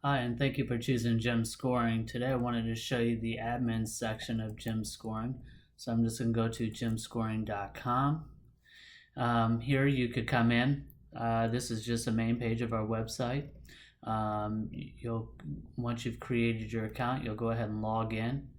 Hi, and thank you for choosing JEMM Scoring. Today I wanted to show you the admin section of JEMM Scoring. So I'm just going to go to jemmscoring.com. Here you could come in. This is just the main page of our website. Once you've created your account, you'll go ahead and log in.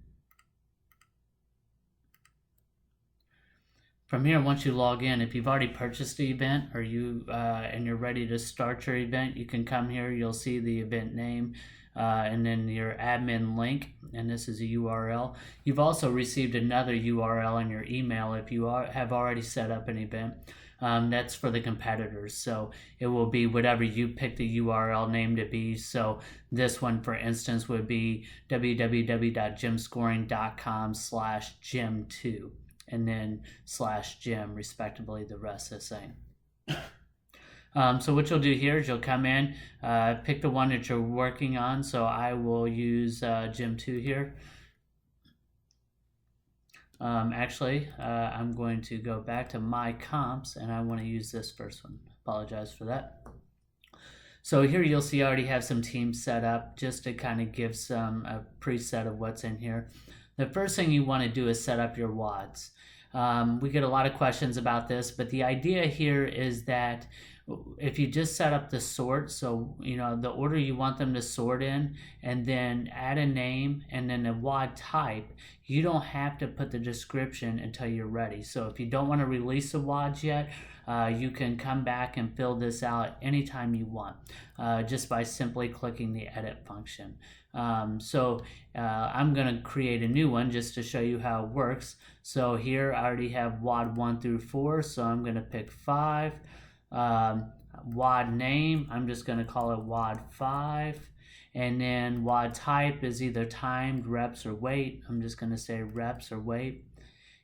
From here, once you log in, if you've already purchased the event or and you're ready to start your event, you can come here. You'll see the event name and then your admin link, and this is a URL. You've also received another URL in your email if you have already set up an event. That's for the competitors, so it will be whatever you pick the URL name to be. So this one, for instance, would be www.jemmscoring.com/gem2 and then /gem, respectively, the rest the same. So what you'll do here is you'll come in, pick the one that you're working on. So I will use gem2 here. I'm going to go back to my comps, and I want to use this first one. Apologize for that. So here you'll see I already have some teams set up just to kind of give a preset of what's in here. The first thing you want to do is set up your WODs. We get a lot of questions about this, but the idea here is that if you just set up the sort, so the order you want them to sort in, and then add a name and then a WOD type, you don't have to put the description until you're ready. So if you don't want to release the WODs yet, you can come back and fill this out anytime you want, just by simply clicking the edit function. I'm going to create a new one just to show you how it works. So here I already have WOD 1 through 4, so I'm going to pick 5. WOD name, I'm just going to call it WOD 5. And then WOD type is either timed, reps, or weight. I'm just going to say reps or weight.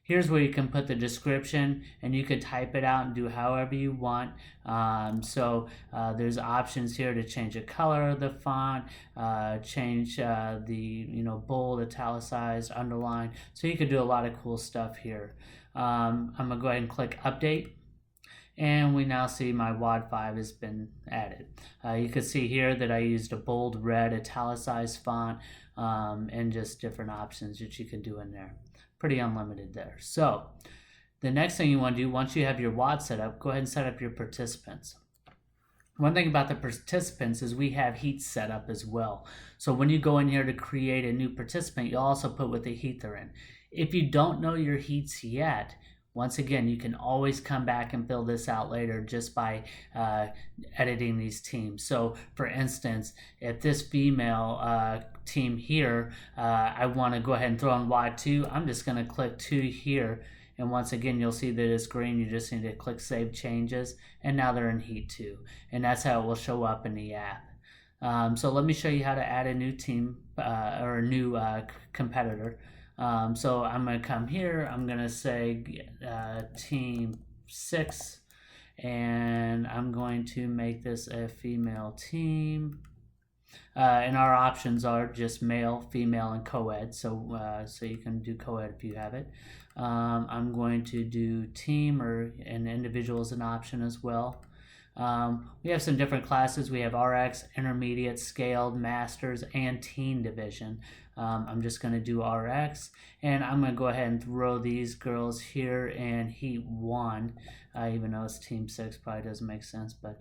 Here's where you can put the description, and you could type it out and do however you want. There's options here to change the color of the font, change the bold, italicized, underline. So you could do a lot of cool stuff here. I'm going to go ahead and click update. And we now see my WOD 5 has been added. You can see here that I used a bold red italicized font and just different options that you can do in there. Pretty unlimited there. So the next thing you want to do, once you have your WOD set up, go ahead and set up your participants. One thing about the participants is we have heats set up as well. So when you go in here to create a new participant, you'll also put what the heat they're in. If you don't know your heats yet, once again, you can always come back and fill this out later just by editing these teams. So for instance, if this female team here, I want to go ahead and throw on WOD 2, I'm just going to click 2 here. And once again, you'll see that it's green. You just need to click Save Changes. And now they're in Heat 2. And that's how it will show up in the app. So let me show you how to add a new team or a new competitor. So I'm going to come here, I'm going to say team 6, and I'm going to make this a female team. And our options are just male, female, and co-ed, so you can do co-ed if you have it. I'm going to do team and individual as an option as well. We have some different classes. We have RX, Intermediate, Scaled, Masters, and Teen Division. I'm just going to do RX, and I'm going to go ahead and throw these girls here in Heat 1, even though it's Team 6, probably doesn't make sense, but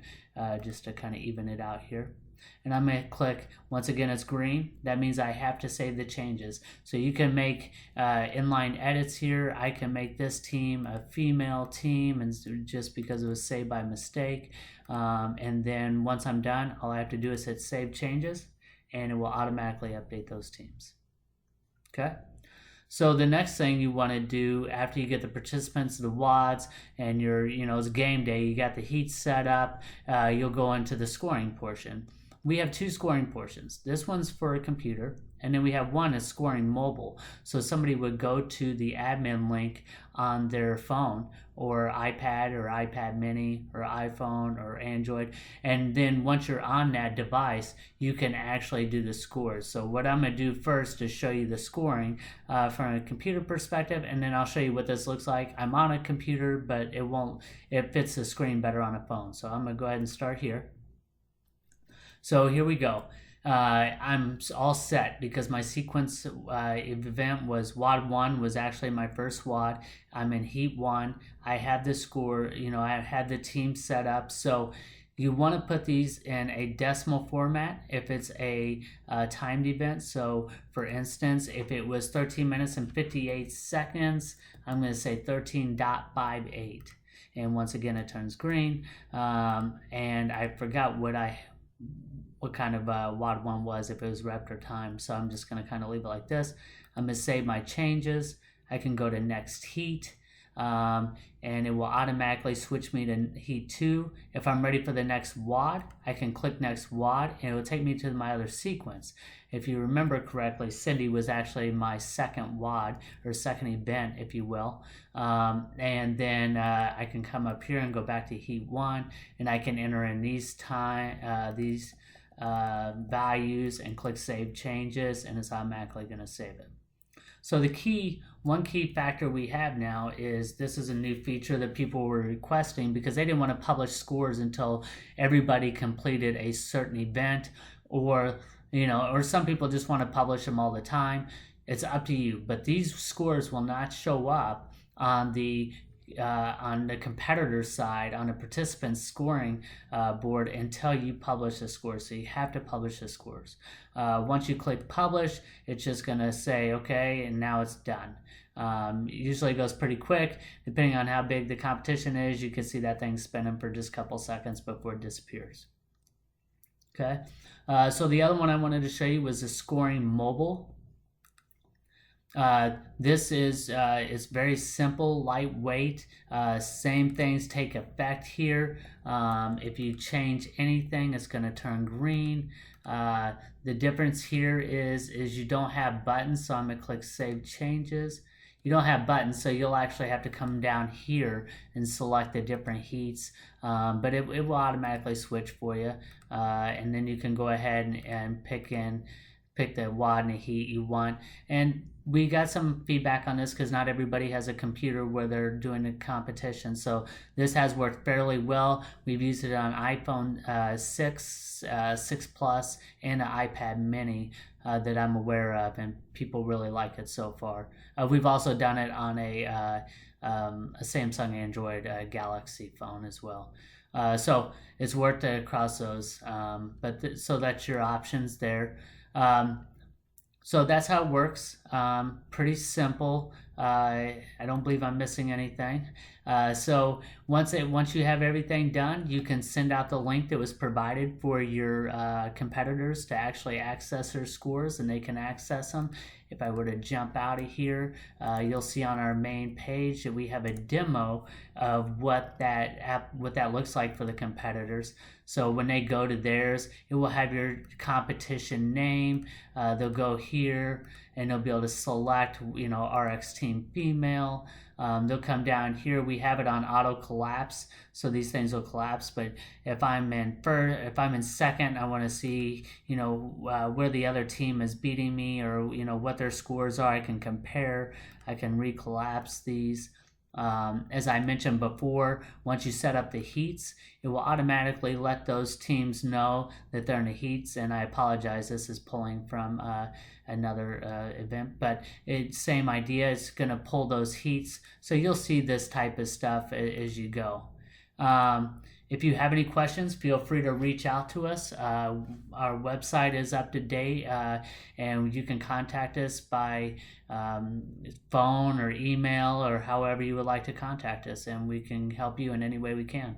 just to kind of even it out here. And I'm going to click, once again, it's green. That means I have to save the changes. So you can make inline edits here. I can make this team a female team, and just because it was saved by mistake. And then once I'm done, all I have to do is hit Save Changes, and it will automatically update those teams. Okay? So the next thing you want to do after you get the participants, the WODs, and it's game day, you got the heat set up, you'll go into the scoring portion. We have 2 scoring portions. This one's for a computer, and then we have one is scoring mobile. So somebody would go to the admin link on their phone or iPad or iPad mini or iPhone or Android. And then once you're on that device, you can actually do the scores. So what I'm going to do first is show you the scoring from a computer perspective, and then I'll show you what this looks like. I'm on a computer, but it fits the screen better on a phone. So I'm going to go ahead and start here. So here we go. I'm all set because my sequence event was WOD 1 was actually my first WOD. I'm in Heat 1. I have the score, I had the team set up. So you want to put these in a decimal format if it's a timed event. So for instance, if it was 13 minutes and 58 seconds, I'm going to say 13.58. And once again, it turns green. And I forgot what kind of WOD 1 was, if it was repped or timed. So I'm just going to kind of leave it like this. I'm going to save my changes. I can go to next heat. And it will automatically switch me to heat 2. If I'm ready for the next WOD, I can click next WOD and it will take me to my other sequence. If you remember correctly, Cindy was actually my second WOD, or second event, if you will. And then I can come up here and go back to heat 1, and I can enter in these values and click save changes, and it's automatically going to save it. So one key factor we have now is this is a new feature that people were requesting because they didn't want to publish scores until everybody completed a certain event, or some people just want to publish them all the time. It's up to you, but these scores will not show up on the competitor side, on a participant scoring board, until you publish the scores. So you have to publish the scores. Once you click publish, it's just going to say okay, and now it's done. Usually it goes pretty quick. Depending on how big the competition is, you can see that thing spinning for just a couple seconds before it disappears. Okay, so the other one I wanted to show you was the scoring mobile. This is it's very simple, lightweight. Same things take effect here. If you change anything, it's going to turn green. The difference here is you don't have buttons, so I'm going to click Save Changes. You don't have buttons, so you'll actually have to come down here and select the different heats, but it will automatically switch for you, and then you can go ahead and pick the WOD and the heat you want. And we got some feedback on this because not everybody has a computer where they're doing a competition. So this has worked fairly well. We've used it on iPhone 6, 6 Plus, and an iPad Mini that I'm aware of, and people really like it so far. We've also done it on a Samsung Android Galaxy phone as well. So it's worked across those, so that's your options there. So that's how it works. Pretty simple. I don't believe I'm missing anything. So once you have everything done, you can send out the link that was provided for your competitors to actually access their scores, and they can access them. If I were to jump out of here, you'll see on our main page that we have a demo of what that looks like for the competitors. So when they go to theirs, it will have your competition name. They'll go here and they'll be able to select, RX Team Female. They'll come down here. We have it on auto collapse, so these things will collapse. But if I'm in second, I want to see, where the other team is beating me, or what their scores are. I can compare. I can recollapse these. As I mentioned before, once you set up the heats, it will automatically let those teams know that they're in the heats. And I apologize, this is pulling from another event, but it's same idea. It's going to pull those heats, so you'll see this type of stuff as you go. If you have any questions, feel free to reach out to us. Our website is up to date, and you can contact us by phone or email, or however you would like to contact us, and we can help you in any way we can.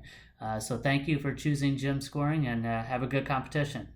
So thank you for choosing JEMM Scoring, and have a good competition.